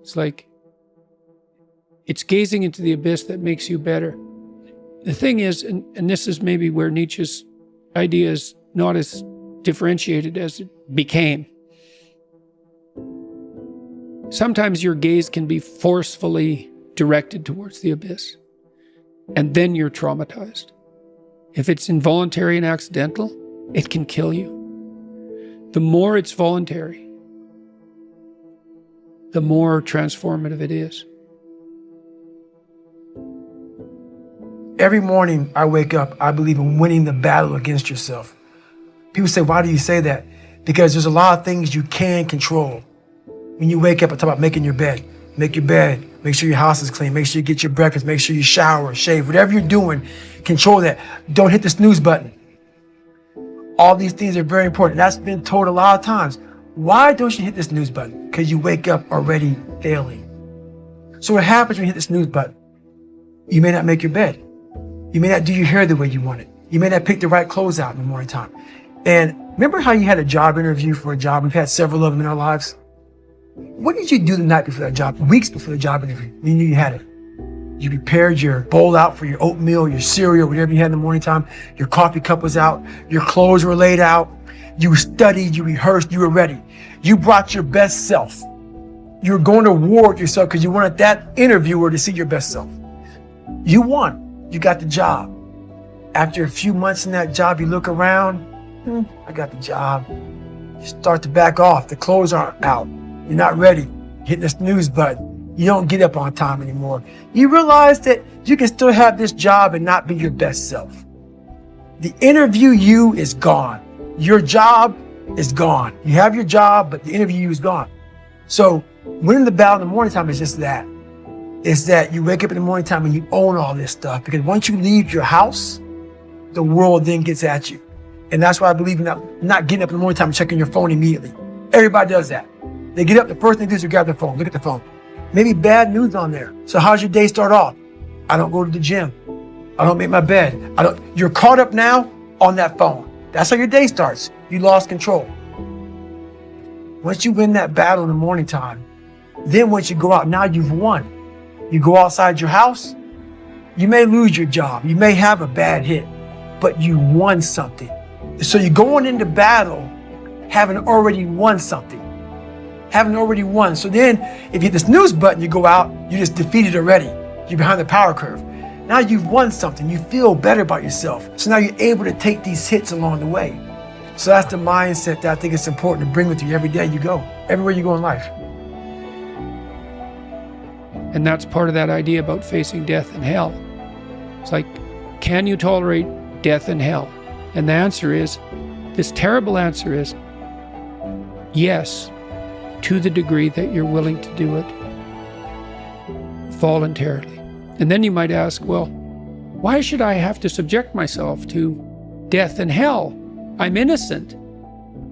It's like, it's gazing into the abyss that makes you better. The thing is, and this is maybe where Nietzsche's idea is not as differentiated as it became. Sometimes your gaze can be forcefully directed towards the abyss, and then you're traumatized. If it's involuntary and accidental, it can kill you. The more it's voluntary, the more transformative it is. Every morning I wake up, I believe in winning the battle against yourself. People say, why do you say that? Because there's a lot of things you can control. When you wake up, I talk about making your bed. Make your bed, make sure your house is clean, make sure you get your breakfast, make sure you shower, shave, whatever you're doing, control that. Don't hit the snooze button. All these things are very important. That's been told a lot of times. Why don't you hit the snooze button? Because you wake up already failing. So what happens when you hit the snooze button? You may not make your bed. You may not do your hair the way you want it. You may not pick the right clothes out in the morning time. And remember how you had a job interview for a job? We've had several of them in our lives. What did you do the night before that job, weeks before the job interview, when you knew you had it? You prepared your bowl out for your oatmeal, your cereal, whatever you had in the morning time. Your coffee cup was out. Your clothes were laid out. You studied, you rehearsed, you were ready. You brought your best self. You were going to war with yourself because you wanted that interviewer to see your best self. You won. You got the job. After a few months in that job, you look around. I got the job. You start to back off. The clothes aren't out. You're not ready. Hit the snooze button. You don't get up on time anymore. You realize that you can still have this job and not be your best self. The interview you is gone. Your job is gone. You have your job, but the interview you is gone. So winning the battle in the morning time is just that. It's that you wake up in the morning time and you own all this stuff, because once you leave your house, the world then gets at you. And that's why I believe in not getting up in the morning time and checking your phone immediately. Everybody does that. They get up, the first thing they do is to grab their phone, look at the phone. Maybe bad news on there. So how's your day start off? I don't go to the gym. I don't make my bed. You're caught up now on that phone. That's how your day starts. You lost control. Once you win that battle in the morning time, then once you go out, now you've won. You go outside your house, you may lose your job. You may have a bad hit, but you won something. So you're going into battle having already won something. Having already won. So then if you hit the snooze button, you go out, you just defeated already. You're behind the power curve. Now you've won something. You feel better about yourself. So now you're able to take these hits along the way. So that's the mindset that I think it's important to bring with you every day you go, everywhere you go in life. And that's part of that idea about facing death and hell. It's like, can you tolerate death and hell? And the answer is, this terrible answer is, yes, to the degree that you're willing to do it voluntarily. And then you might ask, well, why should I have to subject myself to death and hell? I'm innocent.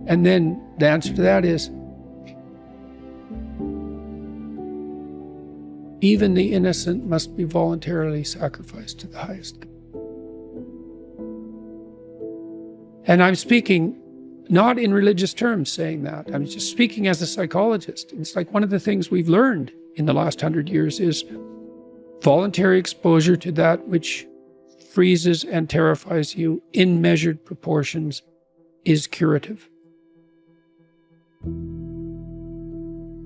And then the answer to that is, even the innocent must be voluntarily sacrificed to the highest good. And I'm speaking not in religious terms saying that. I'm just speaking as a psychologist. It's like one of the things we've learned in the last 100 years is voluntary exposure to that which freezes and terrifies you in measured proportions is curative.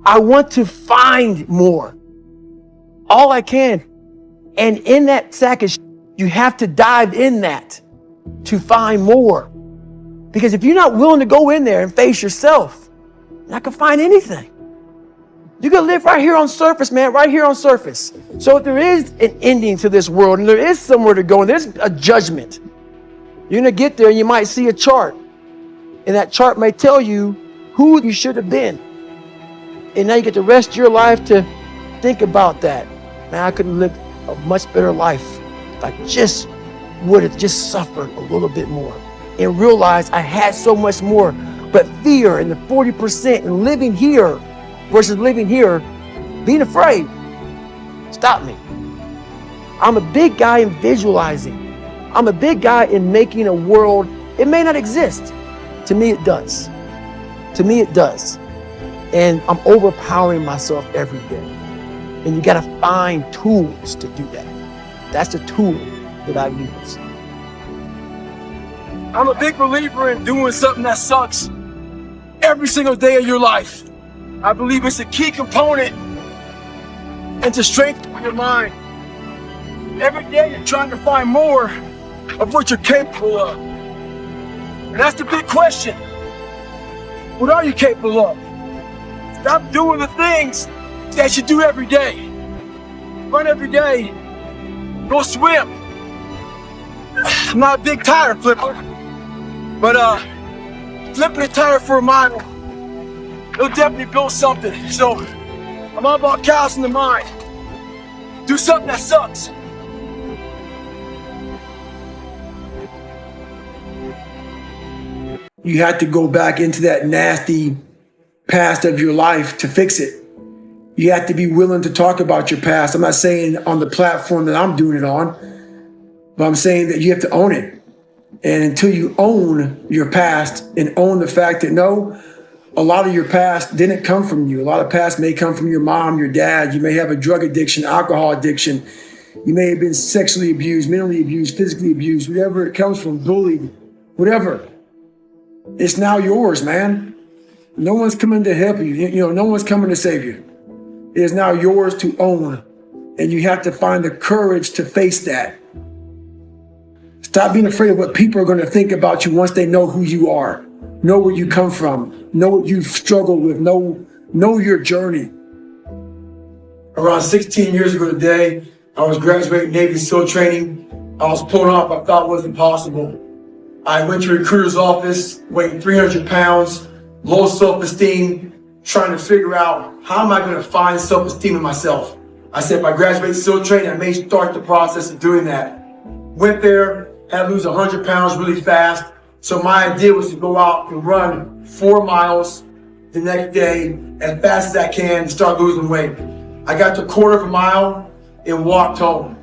I want to find more. All I can. And in that sack of you have to dive in that to find more. Because if you're not willing to go in there and face yourself, you're not going to find anything. You're going to live right here on surface, man, right here on surface. So if there is an ending to this world and there is somewhere to go and there's a judgment, you're going to get there and you might see a chart. And that chart may tell you who you should have been. And now you get the rest of your life to think about that. Man, I could have lived a much better life if I just would have just suffered a little bit more and realized I had so much more. But fear and the 40% and living here versus living here, being afraid, stopped me. I'm a big guy in visualizing. I'm a big guy in making a world. It may not exist. To me, it does. To me, it does. And I'm overpowering myself every day. And you gotta find tools to do that. That's the tool that I use. I'm a big believer in doing something that sucks every single day of your life. I believe it's a key component into strengthening your mind. Every day you're trying to find more of what you're capable of. And that's the big question. What are you capable of? Stop doing the things that you do every day. Run every day. Go swim. I'm not a big tire flipper, but flipping a tire for a mile, it'll definitely build something. So I'm all about callousing the mind. Do something that sucks. You have to go back into that nasty past of your life to fix it. You have to be willing to talk about your past. I'm not saying on the platform that I'm doing it on, but I'm saying that you have to own it. And until you own your past and own the fact that no, a lot of your past didn't come from you. A lot of past may come from your mom, your dad. You may have a drug addiction, alcohol addiction. You may have been sexually abused, mentally abused, physically abused, whatever it comes from, bullied, whatever. It's now yours, man. No one's coming to help you. No one's coming to save you. It is now yours to own. And you have to find the courage to face that. Stop being afraid of what people are going to think about you once they know who you are. Know where you come from. Know what you've struggled with. Know your journey. Around 16 years ago today, I was graduating Navy SEAL training. I was pulling off what I thought was impossible. I went to a recruiter's office, weighing 300 pounds, low self-esteem, trying to figure out how am I going to find self-esteem in myself. I said, if I graduate SEAL training, I may start the process of doing that. Went there, had to lose 100 pounds really fast. So my idea was to go out and run 4 miles the next day as fast as I can and start losing weight. I got to a quarter of a mile and walked home.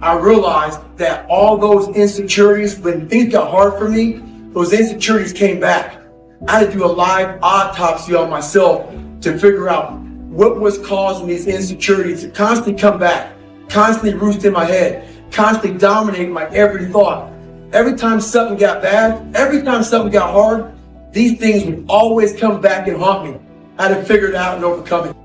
I realized that all those insecurities, when things got hard for me, those insecurities came back. I had to do a live autopsy on myself to figure out what was causing these insecurities to constantly come back, constantly roost in my head, constantly dominate my every thought. Every time something got bad, every time something got hard, these things would always come back and haunt me. I had to figure it out and overcome it.